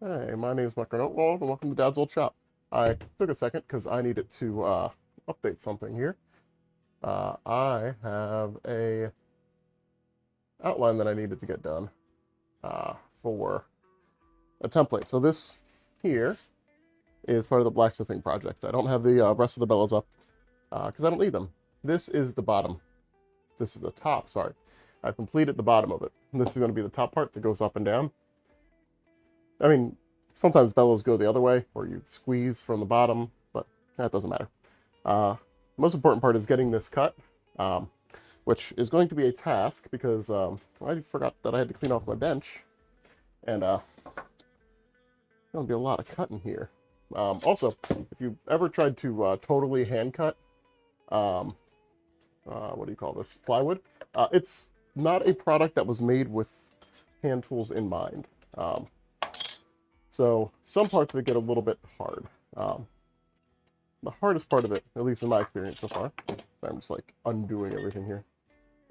Hey, my name is Mutgren, and welcome to Dad's Old Shop. I took a second because I needed to update something here. I have a outline that I needed to get done for a template. So this here is part of the blacksmithing project. I don't have the rest of the bellows up because I don't need them. This is the bottom. This is the top, sorry. I've completed the bottom of it. And this is going to be the top part that goes up and down. I mean, sometimes bellows go the other way, or you squeeze from the bottom, but that doesn't matter. The most important part is getting this cut, which is going to be a task because I forgot that I had to clean off my bench, and there's going to be a lot of cutting here. Also, if you've ever tried to totally hand cut, what do you call this, plywood, it's not a product that was made with hand tools in mind. So some parts of it get a little bit hard. The hardest part of it, at least in my experience so far, so I'm just like undoing everything here.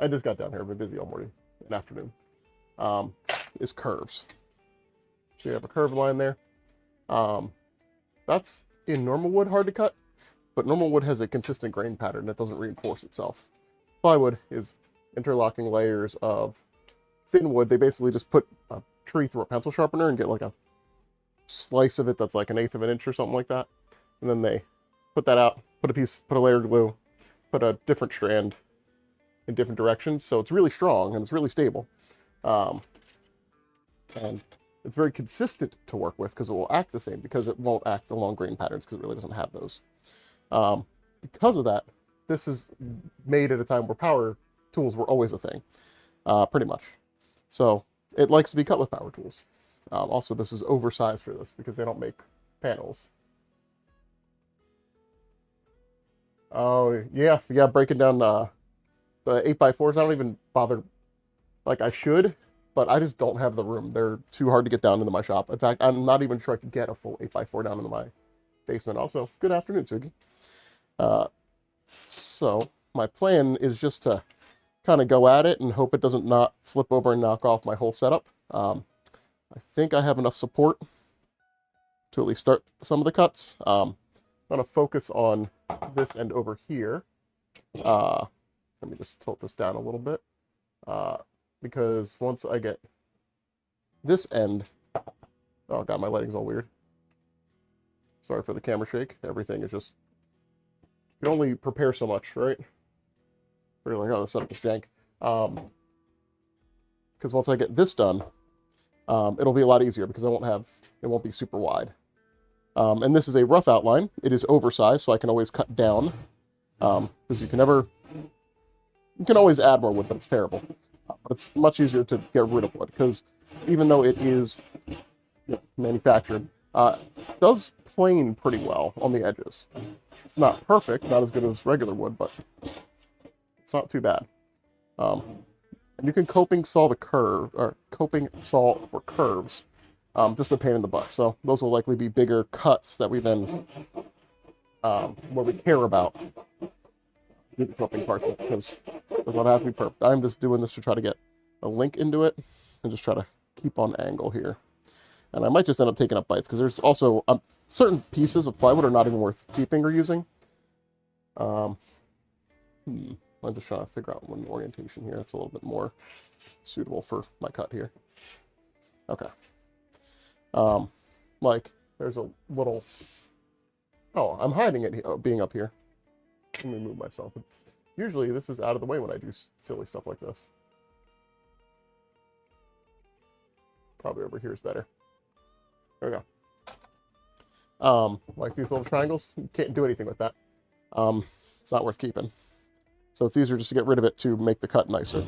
I just got down here, I've been busy all morning and afternoon, is curves. So you have a curved line there. That's in normal wood hard to cut, but normal wood has a consistent grain pattern that doesn't reinforce itself. Plywood is interlocking layers of thin wood. They basically just put a tree through a pencil sharpener and get like a slice of it that's like 1/8 of an inch or something like that, and then they put that out, put a layer of glue, put a different strand in different directions, so it's really strong and it's really stable, and it's very consistent to work with because it will act the same, because it won't act along grain patterns because it really doesn't have those. Because of that, this is made at a time where power tools were always a thing, pretty much. So it likes to be cut with power tools. Also, this is oversized for this because they don't make panels. Oh, yeah, breaking down the 8x4s, I don't even bother, like I should, but I just don't have the room. They're too hard to get down into my shop. In fact, I'm not even sure I could get a full 8x4 down into my basement. Also, good afternoon, Sugi. So my plan is just to kind of go at it and hope it doesn't not flip over and knock off my whole setup. I think I have enough support to at least start some of the cuts. I'm going to focus on this end over here. Let me just tilt this down a little bit. Because once I get this end... Oh god, my lighting's all weird. Sorry for the camera shake. Everything is just... You can only prepare so much, right? We're like, oh, the setup is jank. Because once I get this done, it'll be a lot easier because it won't be super wide. And this is a rough outline. It is oversized, so I can always cut down. Because you can always add more wood, but it's terrible. But it's much easier to get rid of wood, because even though it is manufactured, it does plane pretty well on the edges. It's not perfect, not as good as regular wood, but it's not too bad. And you can coping saw for curves, just a pain in the butt. So those will likely be bigger cuts that we then, where we care about the coping parts, because it does not have to be perfect. I'm just doing this to try to get a link into it and just try to keep on angle here. And I might just end up taking up bites, because there's also certain pieces of plywood are not even worth keeping or using. I'm just trying to figure out one orientation here that's a little bit more suitable for my cut here. Okay. Like, there's a little... Oh, I'm hiding it being up here. Let me move myself. Usually this is out of the way when I do silly stuff like this. Probably over here is better. There we go. Like these little triangles, you can't do anything with that. It's not worth keeping. So it's easier just to get rid of it to make the cut nicer.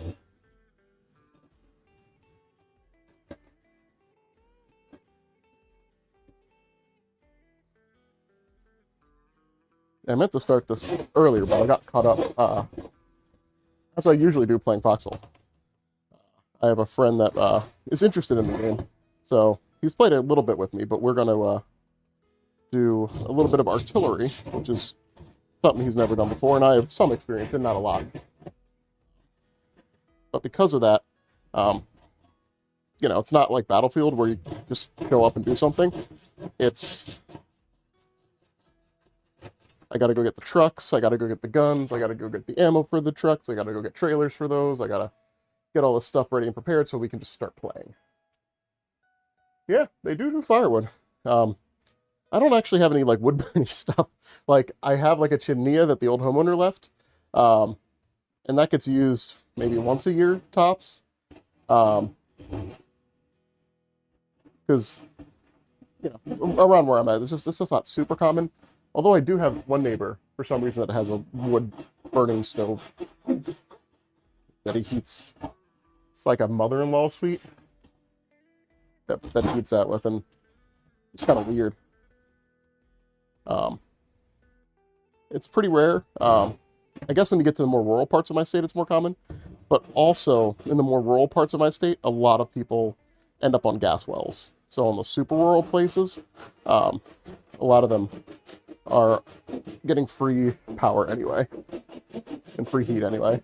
I meant to start this earlier, but I got caught up, as I usually do, playing Foxhole. I have a friend that is interested in the game, so he's played a little bit with me, but we're going to do a little bit of artillery, which is something he's never done before, and I have some experience in, not a lot. But because of that, you know, it's not like Battlefield where you just show up and do something. It's, I gotta go get the trucks, I gotta go get the guns, I gotta go get the ammo for the trucks, I gotta go get trailers for those, I gotta get all this stuff ready and prepared so we can just start playing. Yeah, they do firewood. I don't actually have any, like, wood burning stuff. Like, I have, like, a chimney that the old homeowner left, and that gets used maybe once a year, tops. Because, you know, around where I'm at, it's just not super common. Although I do have one neighbor, for some reason, that has a wood-burning stove that he heats. It's like a mother-in-law suite that he heats that with, and it's kind of weird. It's pretty rare. I guess when you get to the more rural parts of my state, it's more common. But also, in the more rural parts of my state, a lot of people end up on gas wells. So in the super rural places, a lot of them are getting free power anyway, and free heat anyway.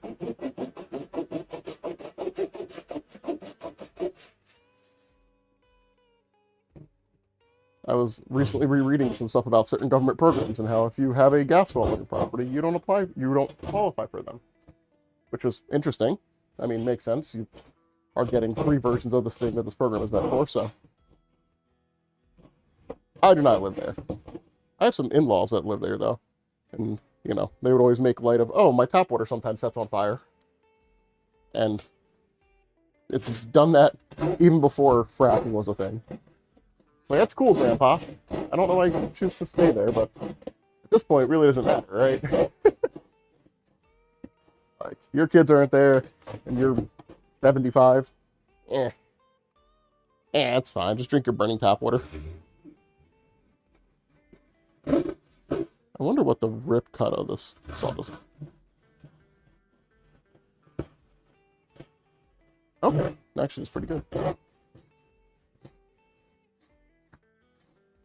I was recently rereading some stuff about certain government programs and how if you have a gas well on your property, you don't qualify for them, which was interesting. I mean, makes sense. You are getting free versions of this thing that this program is meant for, so. I do not live there. I have some in-laws that live there, though. And, you know, they would always make light of, oh, my tap water sometimes sets on fire. And it's done that even before fracking was a thing. It's like, that's cool, Grandpa. I don't know why you choose to stay there, but at this point, it really doesn't matter, right? Like, your kids aren't there, and you're 75. It's fine. Just drink your burning tap water. I wonder what the rip cut of this saw is. Okay, actually, it's pretty good.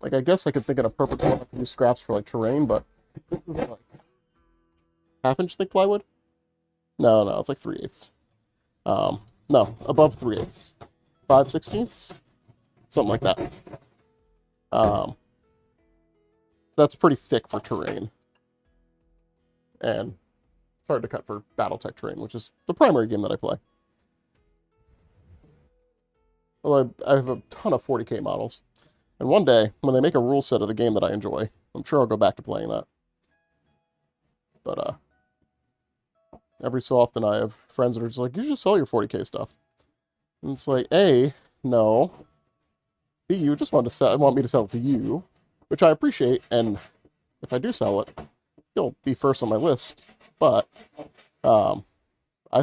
Like, I guess I could think of a perfect one. I could use scraps for, like, terrain, but this is, like, half-inch thick plywood? No, it's like 3/8. No, above 3/8. 5/16? Something like that. That's pretty thick for terrain. And it's hard to cut for Battletech terrain, which is the primary game that I play. Although I have a ton of 40K models. And one day, when they make a rule set of the game that I enjoy, I'm sure I'll go back to playing that. But, every so often I have friends that are just like, you should sell your 40K stuff. And it's like, A, no. B, you just want me to sell it to you, which I appreciate, and if I do sell it, you'll be first on my list. But, I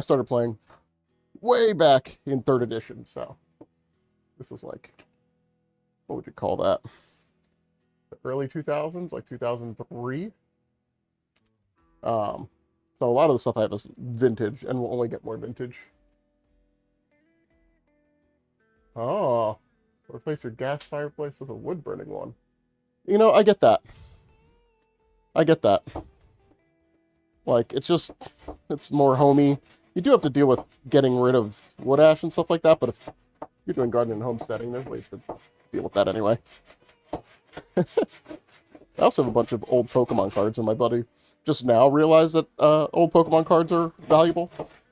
started playing way back in 3rd edition, so this is like, what would you call that? The early 2000s, like 2003? So a lot of the stuff I have is vintage, and will only get more vintage. Oh, replace your gas fireplace with a wood-burning one. You know, I get that. Like, it's more homey. You do have to deal with getting rid of wood ash and stuff like that, but if you're doing gardening and homesteading, there's ways to deal with that anyway. I also have a bunch of old Pokemon cards, and my buddy just now realized that old Pokemon cards are valuable.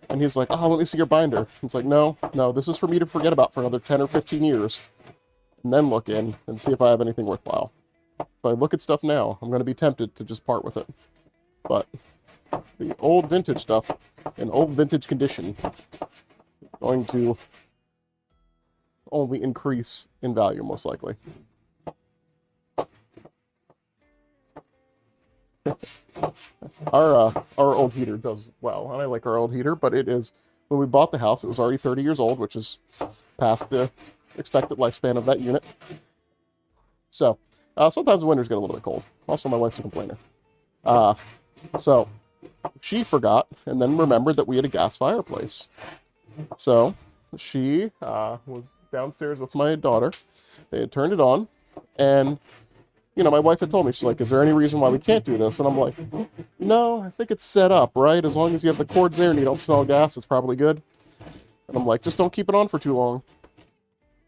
And he's like, oh, let me see your binder. It's like, no, this is for me to forget about for another 10 or 15 years. And then look in and see if I have anything worthwhile. So I look at stuff now. I'm going to be tempted to just part with it. But the old vintage stuff in old vintage condition is going to only increase in value, most likely. Our old heater does well, and I like our old heater, but it is, when we bought the house, it was already 30 years old, which is past the expected lifespan of that unit. So, sometimes the winters get a little bit cold. Also, my wife's a complainer. So, she forgot, and then remembered that we had a gas fireplace. So, she was downstairs with my daughter. They had turned it on, and you know, my wife had told me, she's like, is there any reason why we can't do this? And I'm like, no, I think it's set up, right? As long as you have the cords there and you don't smell gas, it's probably good. And I'm like, just don't keep it on for too long.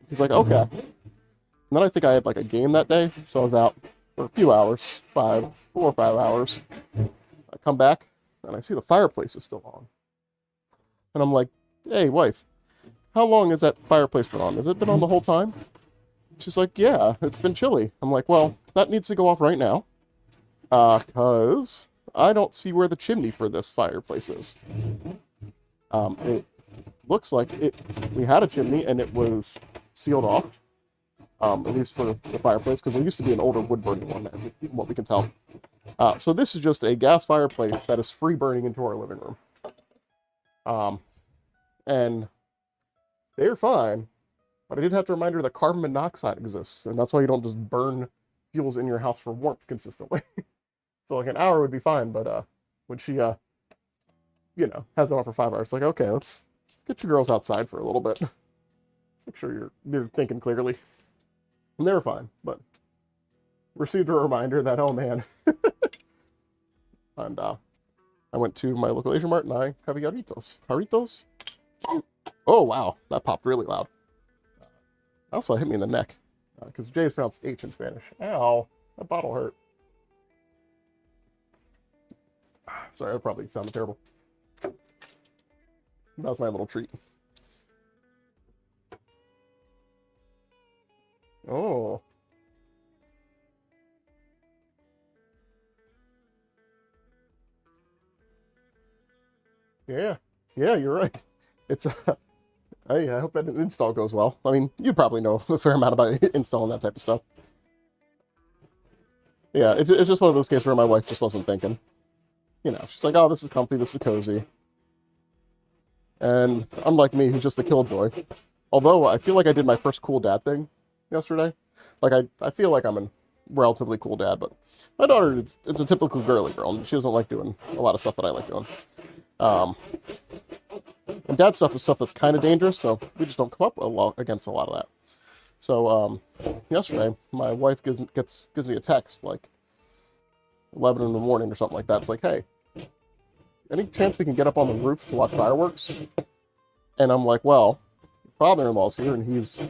He's like, okay. And then I think I had like a game that day, so I was out for a few hours, 4 or 5 hours. I come back and I see the fireplace is still on. And I'm like, hey, wife, how long has that fireplace been on? Has it been on the whole time? She's like, yeah, it's been chilly. I'm like, well, that needs to go off right now. Because I don't see where the chimney for this fireplace is. It looks like we had a chimney and it was sealed off. At least for the fireplace, because there used to be an older wood-burning one, from what we can tell. So this is just a gas fireplace that is free burning into our living room. And they're fine, but I did have to remind her that carbon monoxide exists, and that's why you don't just burn fuels in your house for warmth consistently. So like an hour would be fine, but when she, has it on for 5 hours, it's like, okay, let's get you girls outside for a little bit. Let's make sure you're thinking clearly. And they were fine, but received a reminder that, oh man. And I went to my local Asian Mart and I have jarritos. Jarritos? Oh, wow. That popped really loud. Also hit me in the neck, because J is pronounced H in Spanish. Ow. That bottle hurt. Sorry, that probably sounded terrible. That was my little treat. Oh. Yeah. Yeah, you're right. It's I hope that install goes well. I mean, you probably know a fair amount about installing that type of stuff. Yeah, it's just one of those cases where my wife just wasn't thinking. She's like, oh, this is comfy, this is cozy. And unlike me, who's just the killjoy. Although I feel like I did my first cool dad thing yesterday. Like, I feel like I'm a relatively cool dad, but my daughter, it's a typical girly girl, and she doesn't like doing a lot of stuff that I like doing. And dad stuff is stuff that's kind of dangerous, so we just don't come up against a lot of that. So, yesterday, my wife gives me a text, like, 11 in the morning or something like that. It's like, hey, any chance we can get up on the roof to watch fireworks? And I'm like, well, your father-in-law's here, and he's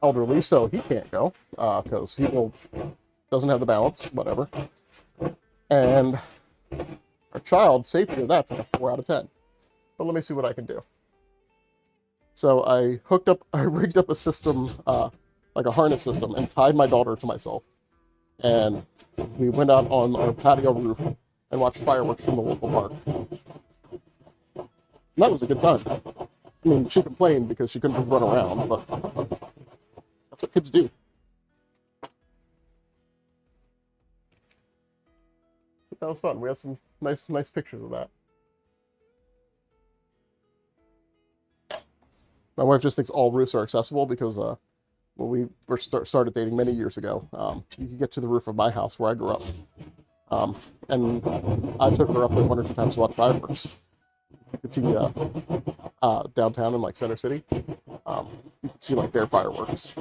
elderly, so he can't go, because he doesn't have the balance, whatever. And our child, safety of that's like a 4 out of 10. But let me see what I can do. So I rigged up a system, like a harness system, and tied my daughter to myself. And we went out on our patio roof and watched fireworks from the local park. And that was a good time. I mean, she complained because she couldn't just run around, but that's what kids do. But that was fun. We have some nice pictures of that. My wife just thinks all roofs are accessible because when we started dating many years ago, you could get to the roof of my house where I grew up. And I took her up there 1 or 2 times to watch fireworks. You could see downtown in like Center City. You could see like their fireworks.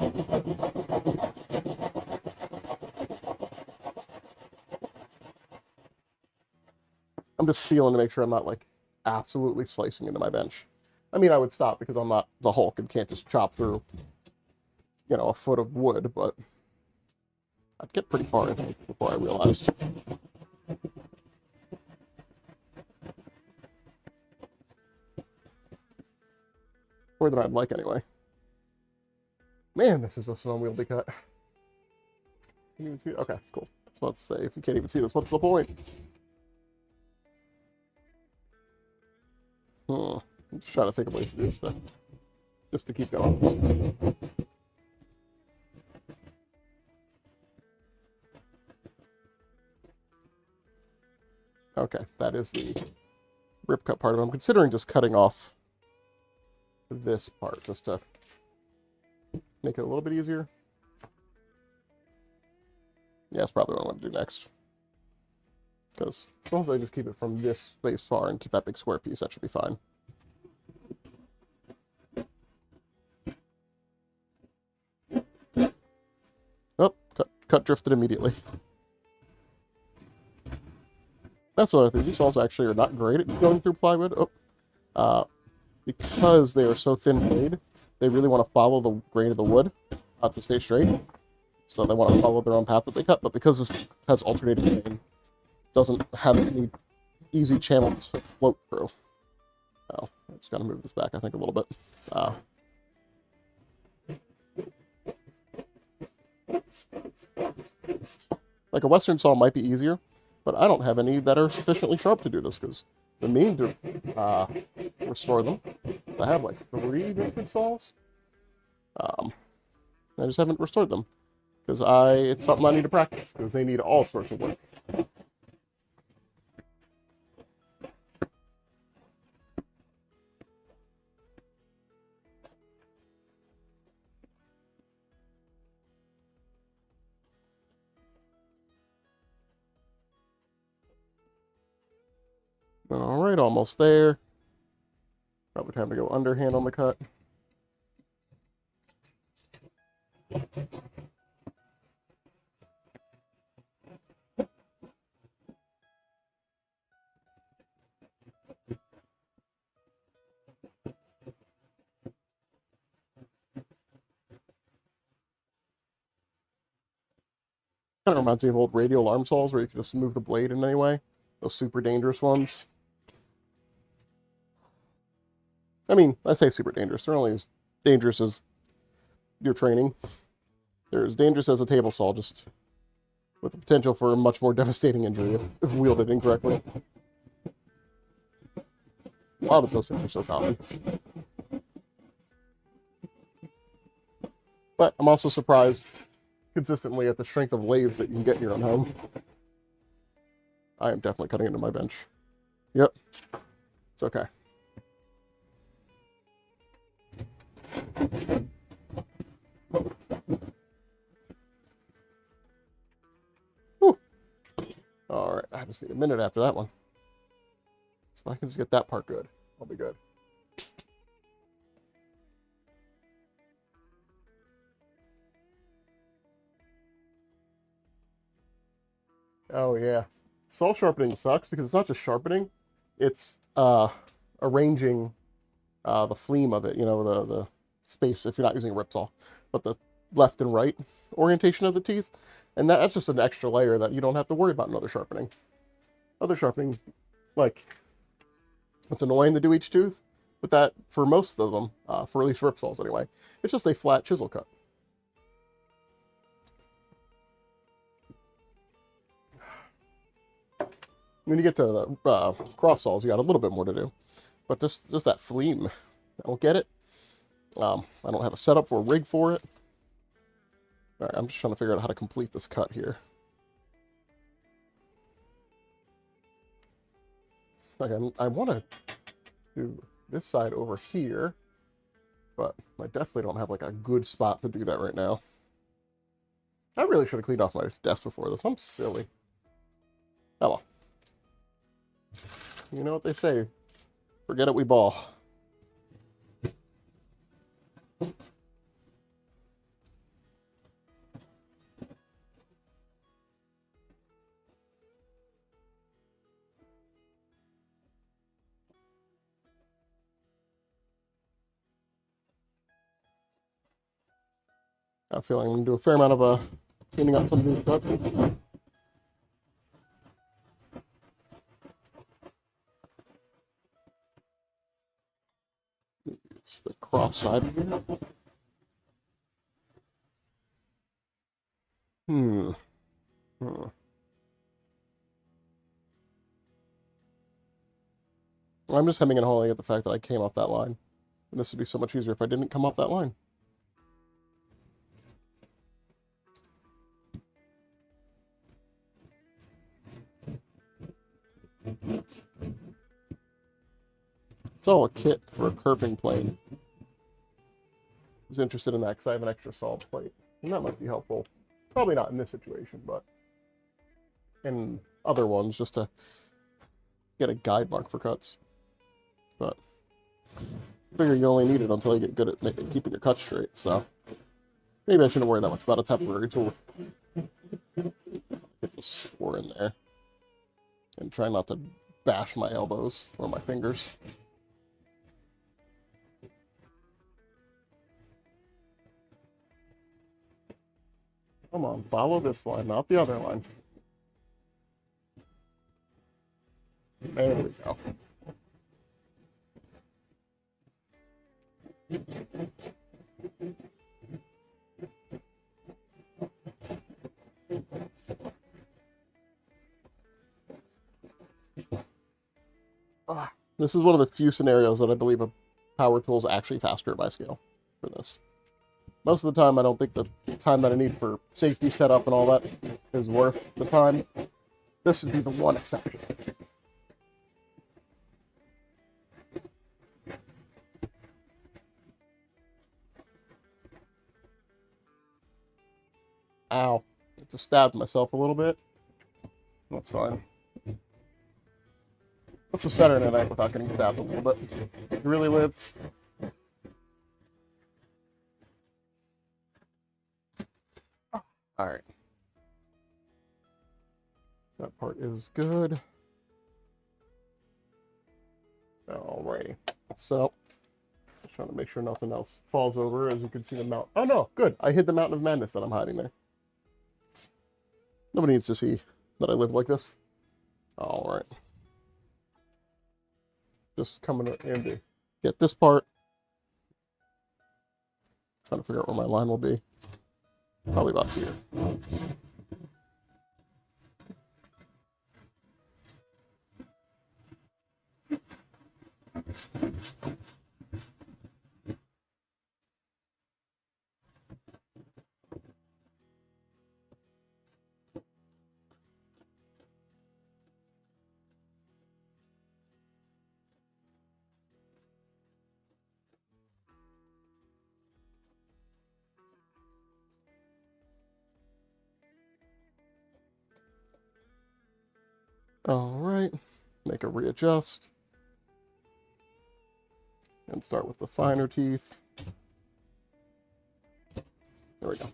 I'm just feeling to make sure I'm not like absolutely slicing into my bench. I mean, I would stop because I'm not the Hulk and can't just chop through, a foot of wood, but I'd get pretty far, I think, before I realized. More than I'd like, anyway. Man, this is a snow wheel to cut. Can you even see it? Okay, cool. I was about to say, if you can't even see this, what's the point? I'm just trying to think of ways to do this stuff. Just to keep going. Okay, that is the rip cut part of it. I'm considering just cutting off this part just to make it a little bit easier. Yeah, that's probably what I want to do next. Because as long as I just keep it from this space far and keep that big square piece, that should be fine. Oh, cut drifted immediately. That's another thing. These saws actually are not great at going through plywood. Because they are so thin blade, they really want to follow the grain of the wood to stay straight. So they want to follow their own path that they cut, but because this has alternating vein, doesn't have any easy channels to float through. Oh, I just got to move this back, I think, a little bit. Like a Western saw might be easier, but I don't have any that are sufficiently sharp to do this, because the mean to restore them. I have like 3 different saws. I just haven't restored them, because it's something I need to practice, because they need all sorts of work. Alright, almost there. Probably time to go underhand on the cut. Kind of reminds me of old radial arm saws where you can just move the blade in any way. Those super dangerous ones. I mean, I say super dangerous. They're only as dangerous as your training. They're as dangerous as a table saw, just with the potential for a much more devastating injury if wielded incorrectly. A lot of those things are so common. But I'm also surprised consistently at the strength of lathes that you can get in your own home. I am definitely cutting into my bench. Yep. It's okay. Whew. All right, I just need a minute after that one. So if I can just get that part good, I'll be good. Oh yeah, saw sharpening sucks because it's not just sharpening; it's arranging the fleam of it. You know, the space if you're not using a rip saw, but the left and right orientation of the teeth, and that's just an extra layer that you don't have to worry about in other sharpening. Other sharpening, like, it's annoying to do each tooth, but that for most of them, for at least rip saws anyway, it's just a flat chisel cut. When you get to the cross saws, you got a little bit more to do. But just that fleam, I don't get it. I don't have a setup or a rig for it. All right, I'm just trying to figure out how to complete this cut here. Like, I want to do this side over here, but I definitely don't have like a good spot to do that right now. I really should have cleaned off my desk before this. I'm silly. Oh well. You know what they say, forget it, we ball. I feel like I'm going to do a fair amount of cleaning up some of these cuts. It's the cross side here. I'm just hemming and hawing at the fact that I came off that line. And this would be so much easier if I didn't come off that line. It's all a kit for a curving plane. I was interested in that because I have an extra saw plate. And that might be helpful. Probably not in this situation, but in other ones, just to get a guide mark for cuts. But I figure you only need it until you get good at keeping your cuts straight, so maybe I shouldn't worry that much about a temporary tool. Get the score in there. And try not to bash my elbows or my fingers. Come on, follow this line, not the other line. There we go. This is one of the few scenarios that I believe a power tool is actually faster at my scale for this. Most of the time, I don't think the time that I need for safety setup and all that is worth the time. This would be the one exception. Ow. I just stabbed myself a little bit. That's fine. What's a Saturday night without getting stabbed a little bit? You really live? Alright. That part is good. Alrighty. So, just trying to make sure nothing else falls over. As you can see the mountain. Oh no, good. I hid the Mountain of Madness that I'm hiding there. Nobody needs to see that I live like this. Alright. Just coming in to get this part. Trying to figure out where my line will be. Probably about here. Alright, make a readjust. And start with the finer teeth. There we go.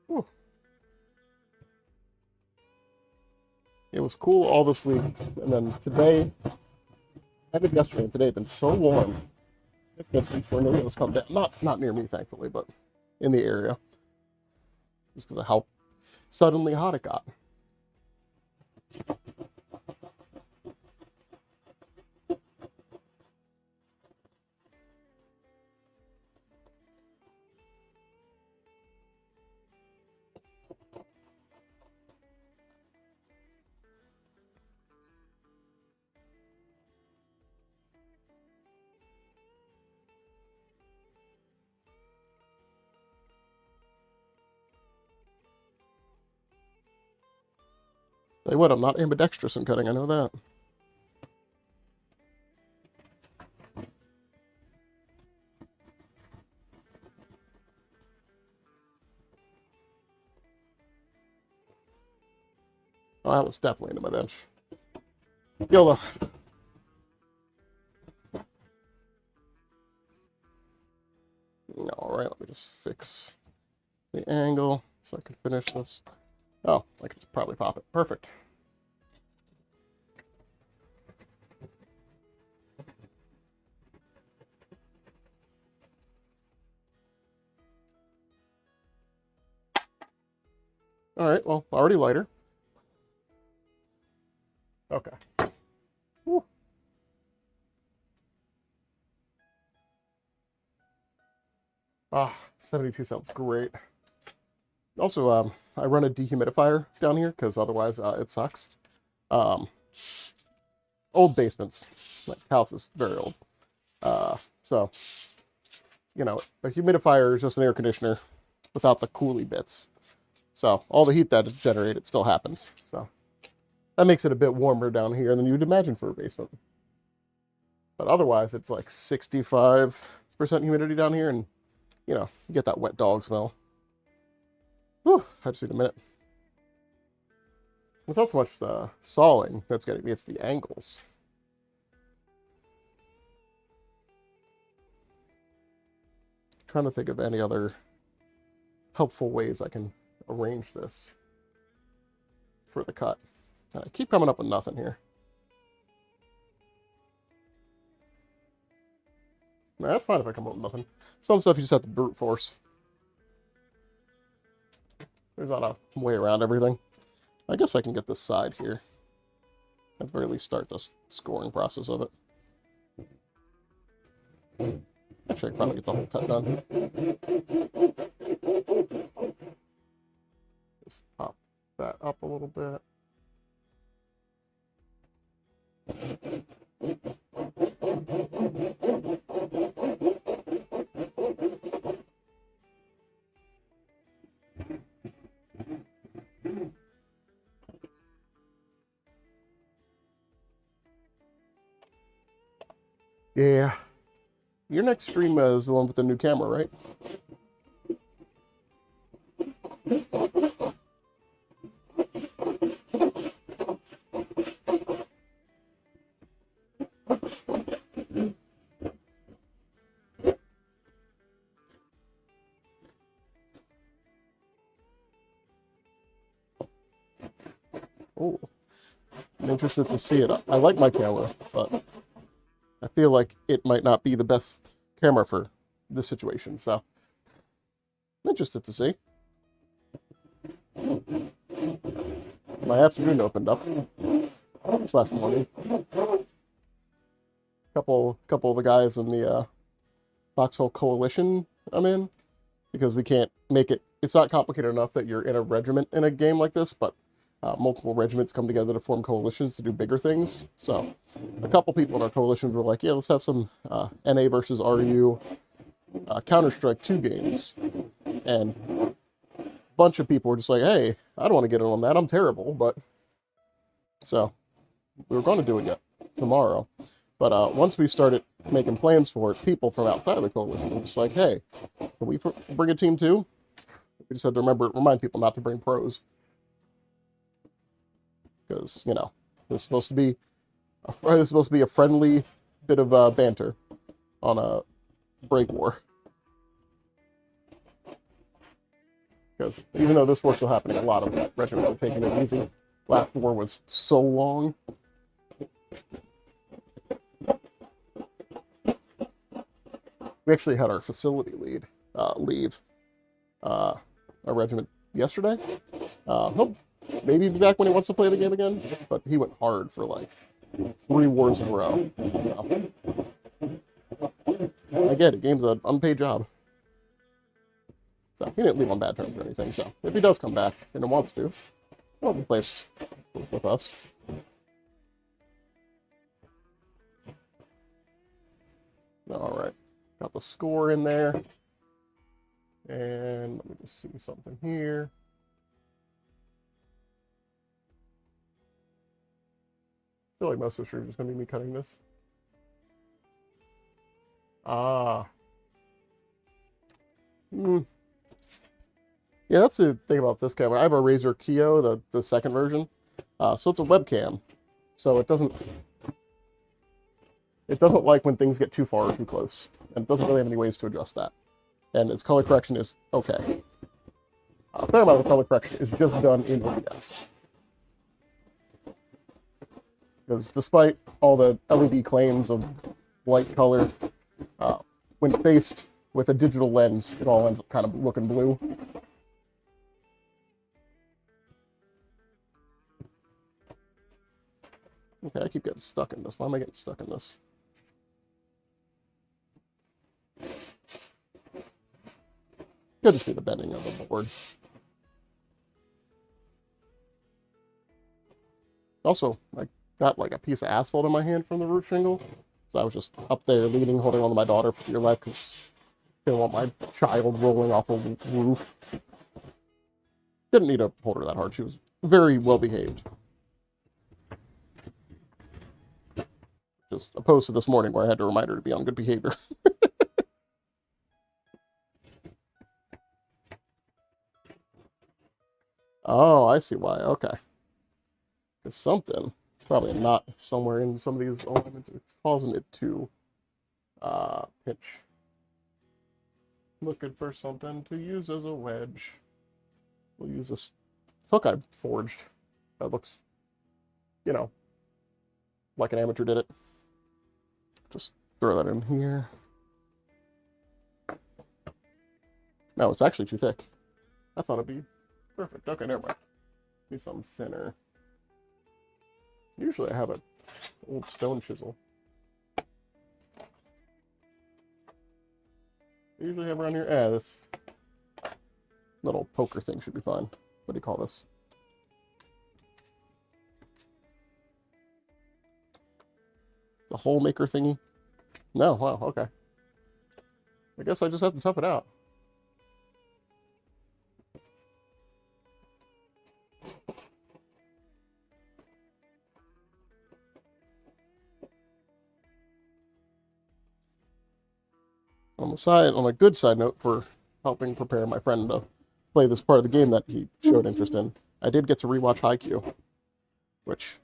Whew. It was cool all this week, and then today, I did yesterday and today, have been so warm. It gets some tornadoes come down. Not near me, thankfully, but in the area. Just because of how suddenly hot it got. Tell you what, I'm not ambidextrous in cutting, I know that. Oh, that was definitely into my bench. YOLO. Alright, let me just fix the angle so I can finish this. Oh, I can just probably pop it. Perfect. Alright, well, already lighter. Okay. Woo. Ah, 72 sounds great. Also, I run a dehumidifier down here because otherwise it sucks. Old basements. Like, house is very old. So, you know, a humidifier is just an air conditioner without the coolie bits. So, all the heat that is generated still happens. So, that makes it a bit warmer down here than you'd imagine for a basement. But otherwise, it's like 65% humidity down here, and, you know, you get that wet dog smell. Whew, I just need a minute. It's not so much the sawing that's getting me, it's the angles. I'm trying to think of any other helpful ways I can arrange this. for the cut. And I keep coming up with nothing here. Nah, that's fine if I come up with nothing. Some stuff you just have to brute force. There's not a way around everything. I guess I can get this side here. At the very least, start the scoring process of it. Actually, I can probably get the whole cut done. Just pop that up a little bit. Yeah. Your next stream is the one with the new camera, right? Oh, I'm interested to see it. I like my camera, but I feel like it might not be the best camera for this situation, so I'm interested to see. My afternoon opened up / morning. Couple of the guys in the Foxhole Coalition I'm in, because we can't make it. It's not complicated enough that you're in a regiment in a game like this, but multiple regiments come together to form coalitions to do bigger things. So a couple people in our coalitions were like, yeah, let's have some NA versus RU Counter-Strike 2 games. And a bunch of people were just like, hey, I don't want to get in on that. I'm terrible. But so we were going to do it yet tomorrow. But once we started making plans for it, people from outside of the coalition were just like, hey, can we bring a team too? We just had to remind people not to bring pros. Because, you know, this is supposed to be a friendly bit of banter on a break war. Because even though this war's still happening, a lot of that regiment are taking it easy. Last war was so long. We actually had our facility lead leave our regiment yesterday. He'll maybe be back when he wants to play the game again, but he went hard for like 3 wars in a row. So I get it. Game's an unpaid job. So he didn't leave on bad terms or anything. So if he does come back and he wants to, he'll be placed with us. All right. Got the score in there. And let me just see something here. I feel like most of the streams is going to be me cutting this. Ah. Yeah, that's the thing about this camera. I have a Razer Kiyo, the second version. So it's a webcam. So it doesn't like when things get too far or too close. And it doesn't really have any ways to adjust that. And its color correction is okay. A fair amount of color correction is just done in OBS. Because despite all the LED claims of light color, when faced with a digital lens, it all ends up kind of looking blue. Okay, I keep getting stuck in this. Why am I getting stuck in this? Could just be the bending of the board. Also, I got like a piece of asphalt in my hand from the roof shingle. So I was just up there leaning, holding on to my daughter for dear life because I didn't want my child rolling off a roof. Didn't need to hold her that hard. She was very well behaved. Just opposed to this morning where I had to remind her to be on good behavior. Oh, I see why. Okay. It's something. Probably not somewhere in some of these elements. It's causing it to pinch. Looking for something to use as a wedge. We'll use this hook I forged. That looks, you know, like an amateur did it. Just throw that in here. No, it's actually too thick. I thought it'd be perfect. Okay, never mind. Need something thinner. Usually I have an old stone chisel. Usually have around here. This little poker thing should be fine. What do you call this? The hole maker thingy? No, wow, okay. I guess I just have to tough it out. On a good side note for helping prepare my friend to play this part of the game that he showed interest in, I did get to rewatch Haikyuu, which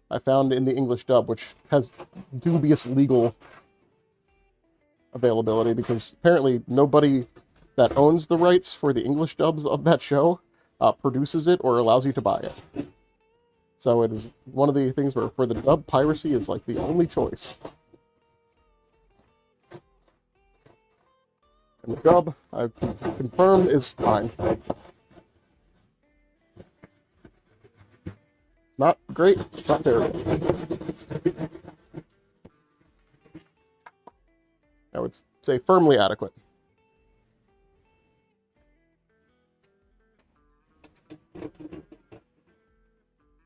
I found in the English dub, which has dubious legal availability because apparently nobody that owns the rights for the English dubs of that show produces it or allows you to buy it. So it is one of the things where for the dub, piracy is like the only choice. And the dub, I've confirmed, is fine. Not great, it's not terrible. I would say firmly adequate.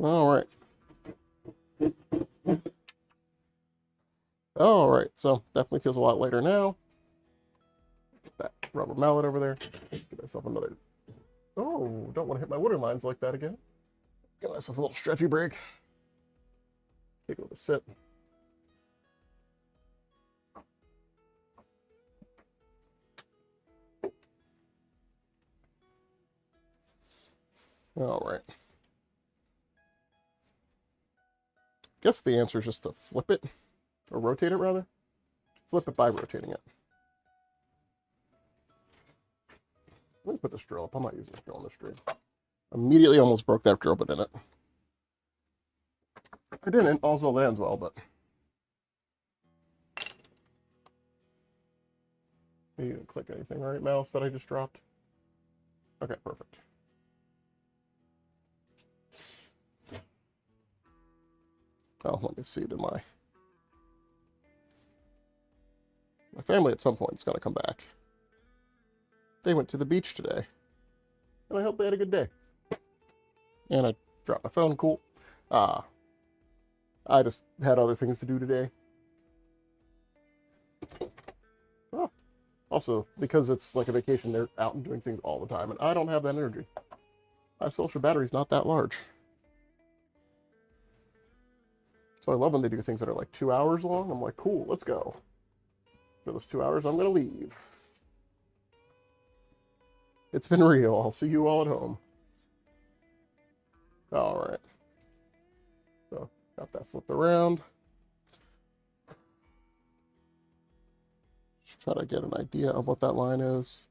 Alright. Alright, so definitely feels a lot lighter now. Get that rubber mallet over there. Give myself another... Oh, don't want to hit my water lines like that again. Give myself a little stretchy break. Take a little sip. Alright. Guess the answer is just to flip it, or rotate it rather. Flip it by rotating it. Let me put this drill up. I'm not using this drill on this stream. Immediately almost broke that drill bit in it. I didn't. All's well that ends well, but... You didn't click anything, right, mouse, that I just dropped? Okay, perfect. Oh, let me see. Did my family at some point is going to come back. They went to the beach today. And I hope they had a good day. And I dropped my phone. Cool. I just had other things to do today. Oh. Also, because it's like a vacation, they're out and doing things all the time. And I don't have that energy. My social battery's not that large. So I love when they do things that are like 2 hours long. I'm like, cool, let's go. For those 2 hours, I'm going to leave. It's been real. I'll see you all at home. Alright. So, got that flipped around. Just try to get an idea of what that line is.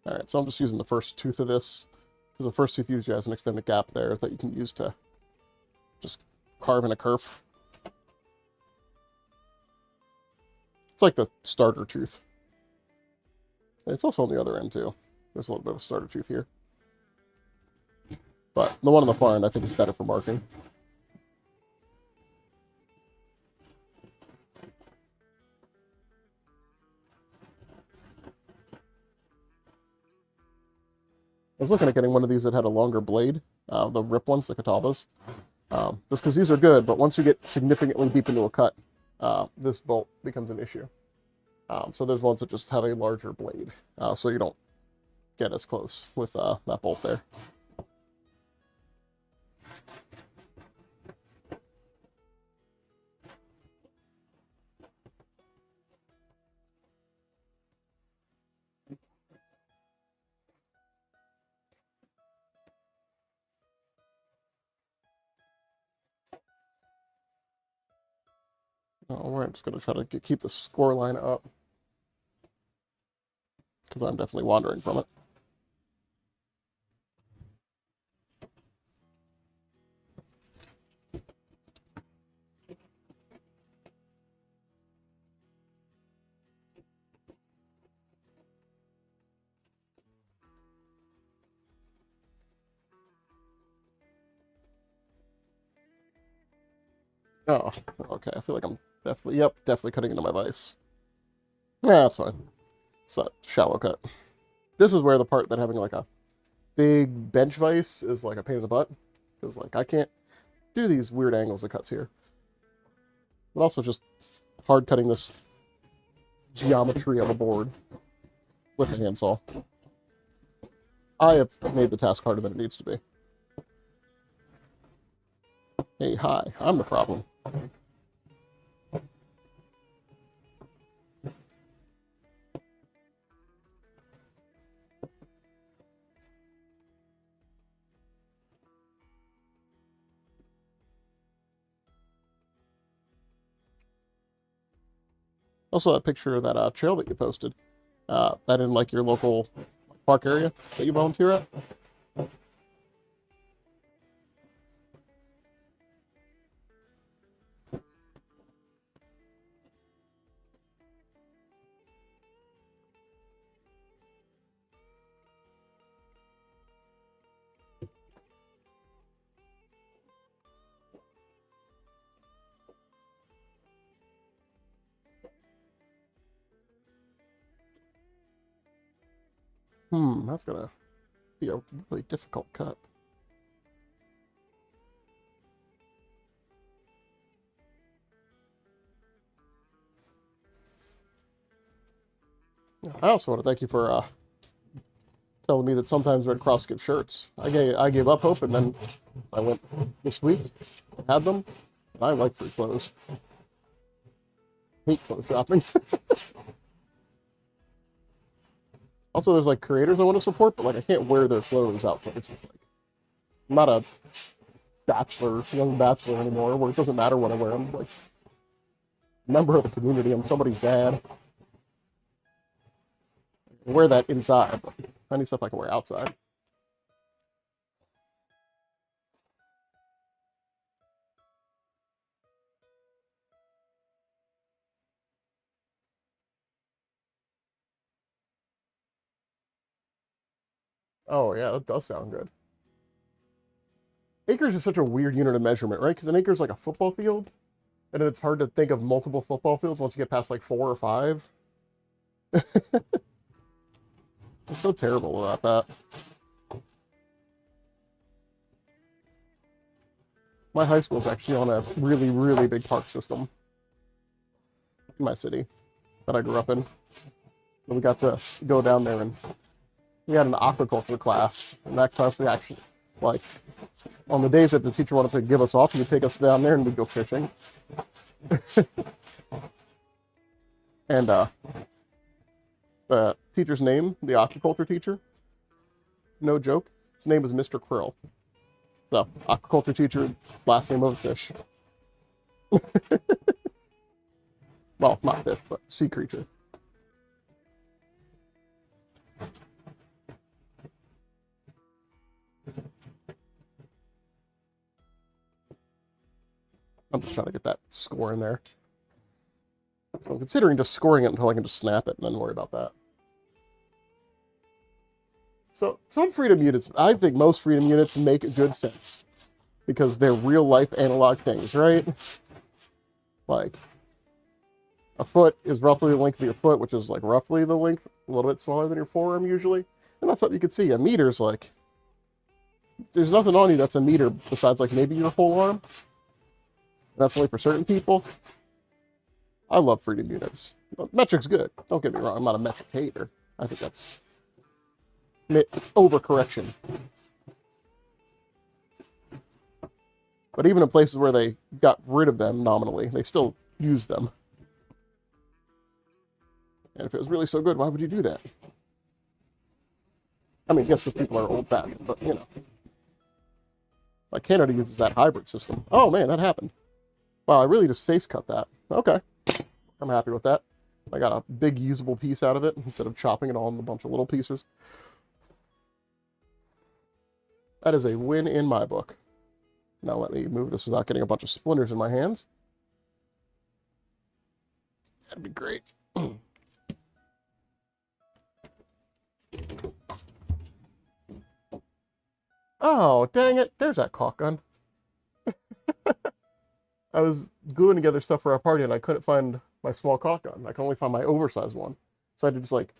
Alright, so I'm just using the first tooth of this, because the first tooth usually has an extended gap there that you can use to just carve in a curve. It's like the starter tooth. And it's also on the other end too. There's a little bit of a starter tooth here. But the one on the far end I think is better for marking. I was looking at getting one of these that had a longer blade, the rip ones, the Katabas. Just because these are good, but once you get significantly deep into a cut, this bolt becomes an issue. So there's ones that just have a larger blade, so you don't get as close with that bolt there. Oh, we're just going to try to keep the score line up, because I'm definitely wandering from it. Oh, okay. I feel like I'm definitely cutting into my vise. Yeah, that's fine. It's a shallow cut. This is where the part that having like a big bench vise is like a pain in the butt, because like I can't do these weird angles of cuts here. But also just hard cutting this geometry of a board with a handsaw. I have made the task harder than it needs to be. Hey, hi, I'm the problem. Also, that picture of that trail that you posted, that in like your local park area that you volunteer at. That's gonna be a really difficult cut. I also want to thank you for telling me that sometimes Red Cross gives shirts. I gave up hope, and then I went this week, had them, and I like free clothes. Hate clothes shopping. Also, there's like creators I want to support, but like I can't wear their clothes out places. Like, I'm not a young bachelor anymore, where it doesn't matter what I wear. I'm like a member of the community. I'm somebody's dad. I wear that inside, but I need stuff I can wear outside. Oh yeah, that does sound good. Acres is such a weird unit of measurement, right? Because an acre is like a football field, and it's hard to think of multiple football fields once you get past like 4 or 5. I'm so terrible about that. My high school is actually on a really, really big park system in my city that I grew up in. And we got to go down there, and we had an aquaculture class. In that class, we actually, like, on the days that the teacher wanted to give us off, he would take us down there and we'd go fishing. And the teacher's name, the aquaculture teacher, no joke, his name was Mr. Krill. So, aquaculture teacher, last name of a fish. Well, not fish, but sea creature. I'm just trying to get that score in there. I'm considering just scoring it until I can just snap it and then worry about that. So some freedom units, I think most freedom units make good sense because they're real life analog things, right? Like a foot is roughly the length of your foot, which is like roughly the length, a little bit smaller than your forearm usually. And that's something you can see. A meter's like, there's nothing on you that's a meter besides like maybe your whole arm. And that's only for certain people. I love freedom units. Metric's good. Don't get me wrong. I'm not a metric hater. I think that's overcorrection. But even in places where they got rid of them nominally, they still use them. And if it was really so good, why would you do that? I mean, I guess because people are old-fashioned, but, you know. Like, Canada uses that hybrid system. Oh, man, that happened. Wow, I really just face cut that. Okay, I'm happy with that. I got a big usable piece out of it instead of chopping it all in a bunch of little pieces. That is a win in my book. Now let me move this without getting a bunch of splinters in my hands. That'd be great. Oh, dang it. There's that caulk gun. I was gluing together stuff for our party and I couldn't find my small caulk gun. I could only find my oversized one. So I had to just like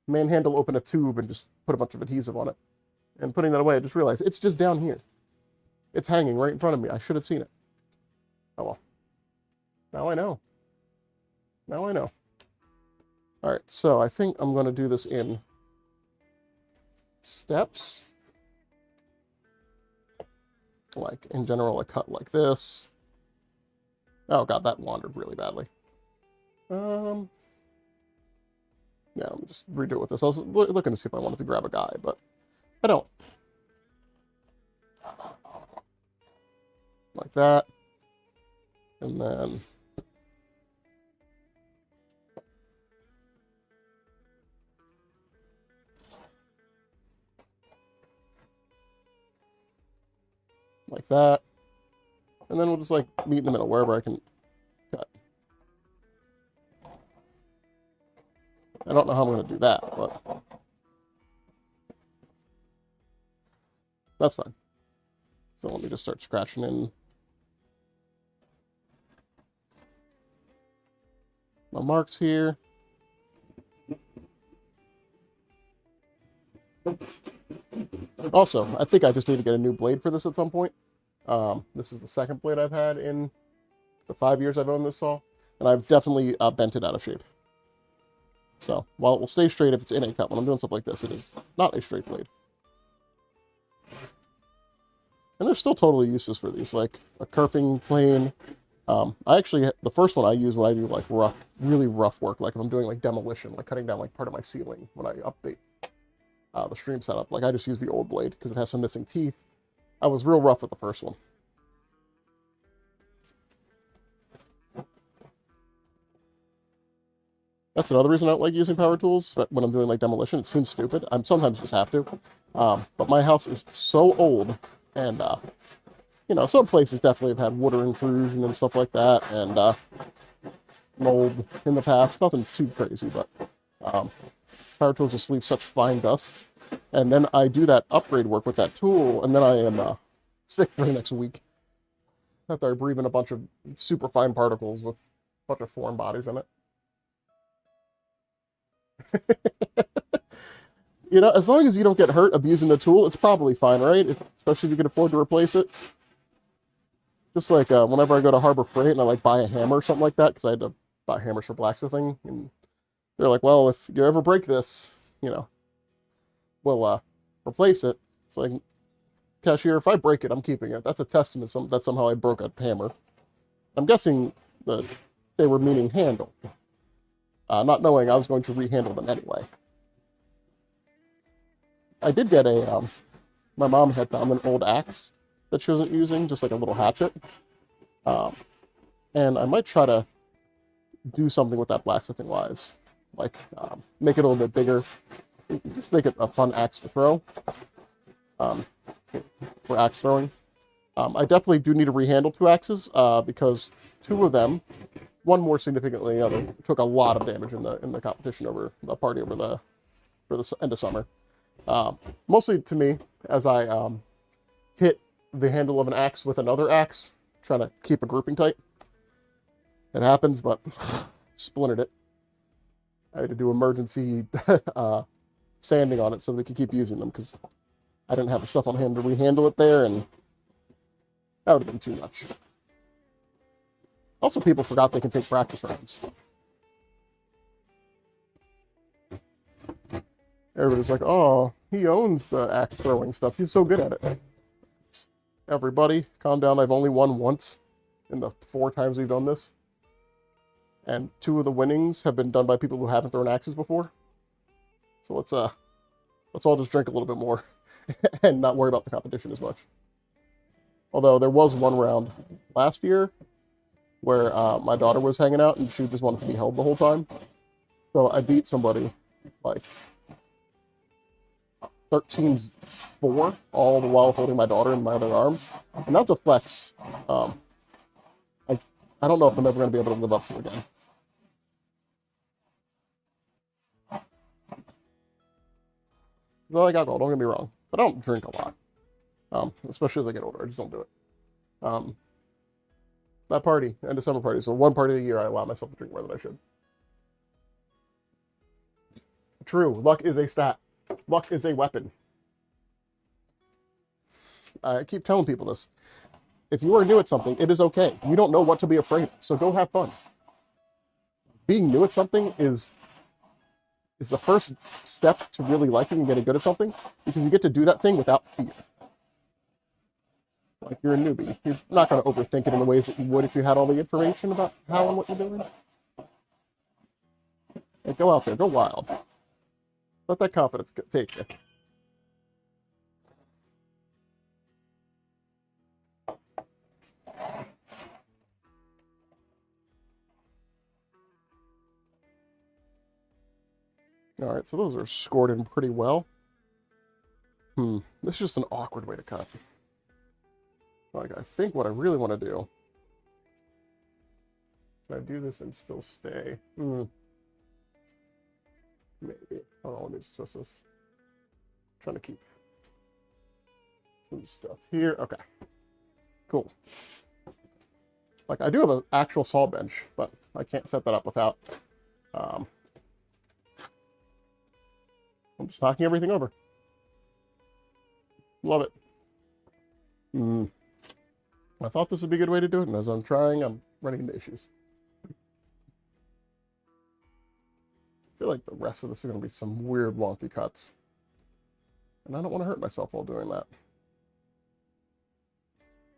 manhandle open a tube and just put a bunch of adhesive on it. And putting that away, I just realized it's just down here. It's hanging right in front of me. I should have seen it. Oh well. Now I know. Now I know. Alright, so I think I'm going to do this in steps. Like, in general, I cut like this. Oh god, that wandered really badly. Yeah, let me just redo it with this. I was looking to see if I wanted to grab a guy, but I don't. Like that. And then like that. And then we'll just like meet in the middle wherever I can cut. I don't know how I'm going to do that, but that's fine. So let me just start scratching in my marks here. Also, I think I just need to get a new blade for this at some point. This is the second blade I've had in the 5 years I've owned this saw, and I've definitely bent it out of shape. So, while it will stay straight if it's in a cut, when I'm doing stuff like this, it is not a straight blade. And there's still totally uses for these, like a kerfing plane. I actually, the first one I use when I do like rough, really rough work, like if I'm doing like demolition, like cutting down like part of my ceiling when I update the stream setup. Like I just use the old blade because it has some missing teeth. I was real rough with the first one. That's another reason I don't like using power tools when I'm doing like demolition. It seems stupid. I'm sometimes just have to. But my house is so old, and you know, some places definitely have had water intrusion and stuff like that, and mold in the past. Nothing too crazy, but power tools just leave such fine dust. And then I do that upgrade work with that tool, and then I am sick for the next week. After I breathe in a bunch of super fine particles with a bunch of foreign bodies in it. You know, as long as you don't get hurt abusing the tool, it's probably fine, right? Especially if you can afford to replace it. Just like whenever I go to Harbor Freight and I like buy a hammer or something like that, because I had to buy hammers for blacksmithing, and they're like, well, if you ever break this, you know, we'll replace it. It's like, cashier, if I break it, I'm keeping it. That's a testament that somehow I broke a hammer. I'm guessing that they were meaning handle. Not knowing I was going to rehandle them anyway. I did get a, my mom had found an old axe that she wasn't using, just like a little hatchet. And I might try to do something with that blacksmithing wise. Like, make it a little bit bigger. Just make it a fun axe to throw. For axe throwing. I definitely do need to rehandle 2 axes, because 2 of them, one more significantly than the other, took a lot of damage in the competition over the party over for the end of summer. Mostly to me, as I hit the handle of an axe with another axe, trying to keep a grouping tight. It happens, but splintered it. I had to do emergency sanding on it so we could keep using them, because I didn't have the stuff on hand to rehandle it there, and that would have been too much. Also, people forgot they can take practice rounds. Everybody's like, oh, he owns the axe throwing stuff. He's so good at it. Everybody, calm down. I've only won once in the 4 times we've done this. And 2 of the winnings have been done by people who haven't thrown axes before. So let's all just drink a little bit more and not worry about the competition as much. Although there was one round last year where my daughter was hanging out and she just wanted to be held the whole time. So I beat somebody like 13-4, all the while holding my daughter in my other arm. And that's a flex. I don't know if I'm ever going to be able to live up to again. Well, I got gold, don't get me wrong. But I don't drink a lot. Especially as I get older. I just don't do it. That party, end of summer party. So one party a year I allow myself to drink more than I should. True, luck is a stat. Luck is a weapon. I keep telling people this. If you are new at something, it is okay. You don't know what to be afraid of, so go have fun. Being new at something is the first step to really liking and getting good at something, because you get to do that thing without fear. Like, you're a newbie. You're not going to overthink it in the ways that you would if you had all the information about how and what you're doing. Like, go out there, go wild. Let that confidence take you. Alright, so those are scored in pretty well. This is just an awkward way to cut. Like, I think what I really want to do... Can I do this and still stay? Maybe. Hold on, let me just twist this. I'm trying to keep some stuff here. Okay. Cool. Like, I do have an actual saw bench, but I can't set that up without... I'm just knocking everything over. Love it. I thought this would be a good way to do it, and as I'm trying, I'm running into issues. I feel like the rest of this is going to be some weird, wonky cuts. And I don't want to hurt myself while doing that.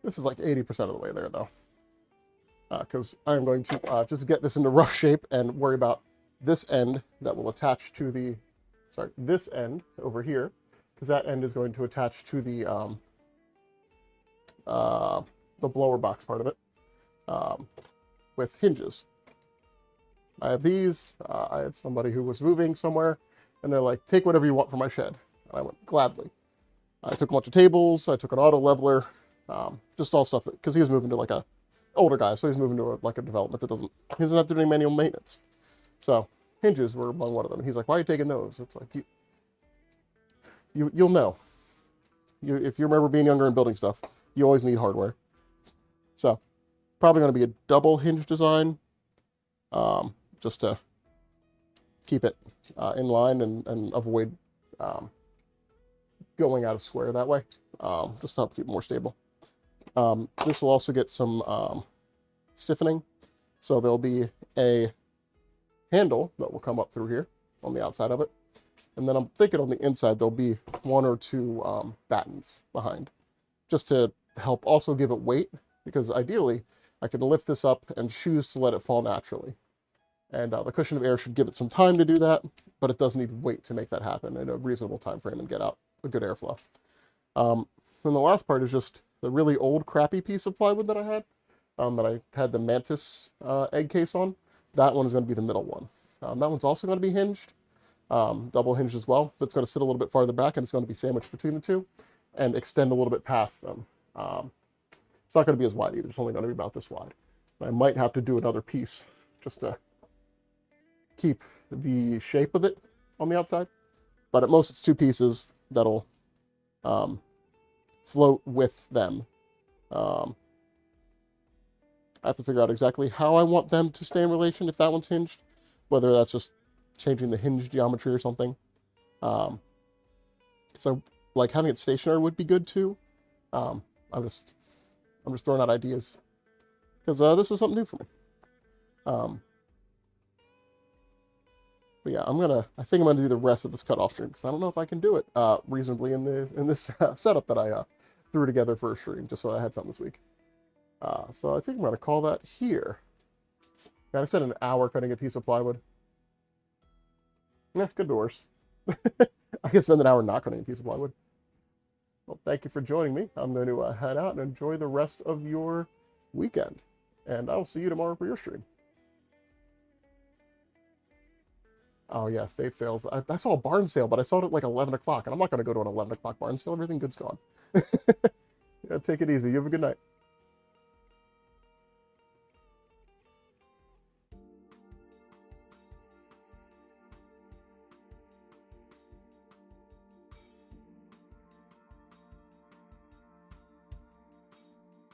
This is like 80% of the way there, though. Because I'm going to just get this into rough shape and worry about this end that will attach to the... Sorry, this end over here, because that end is going to attach to the blower box part of it with hinges. I have these. I had somebody who was moving somewhere, and they're like, take whatever you want from my shed. And I went, gladly. I took a bunch of tables. I took an auto leveler, just all stuff that, because he was moving to like a older guy, so he's moving to like a development that he doesn't have to do any manual maintenance. So hinges were among one of them. He's like, why are you taking those? It's like, you'll know. If you remember being younger and building stuff, you always need hardware. So probably going to be a double hinge design, just to keep it in line and avoid going out of square that way, just to help keep it more stable. This will also get some stiffening, so there'll be a handle that will come up through here on the outside of it, and then I'm thinking on the inside there'll be one or two battens behind, just to help also give it weight, because ideally I can lift this up and choose to let it fall naturally, and the cushion of air should give it some time to do that, but it does need weight to make that happen in a reasonable time frame and get out a good airflow. Then the last part is just the really old crappy piece of plywood that I had, that I had the mantis egg case on. That one is going to be the middle one. That one's also going to be hinged, double hinged as well, but it's going to sit a little bit farther back, and it's going to be sandwiched between the two and extend a little bit past them. It's not going to be as wide either. It's only going to be about this wide. I might have to do another piece just to keep the shape of it on the outside, but at most it's two pieces that'll float with them. I have to figure out exactly how I want them to stay in relation if that one's hinged, whether that's just changing the hinge geometry or something. So like having it stationary would be good too. I'm just throwing out ideas because this is something new for me. But yeah, I think I'm gonna do the rest of this cutoff stream because I don't know if I can do it reasonably in this setup that I threw together for a stream, just so I had something this week. So I think I'm going to call that here. Man, I spent an hour cutting a piece of plywood. Yeah, could be worse. I could spend an hour not cutting a piece of plywood. Well, thank you for joining me. I'm going to head out and enjoy the rest of your weekend. and I will see you tomorrow for your stream. Oh yeah, state sales. I saw a barn sale, but I saw it at like 11 o'clock, and I'm not going to go to an 11 o'clock barn sale. Everything good's gone. Yeah, take it easy. You have a good night.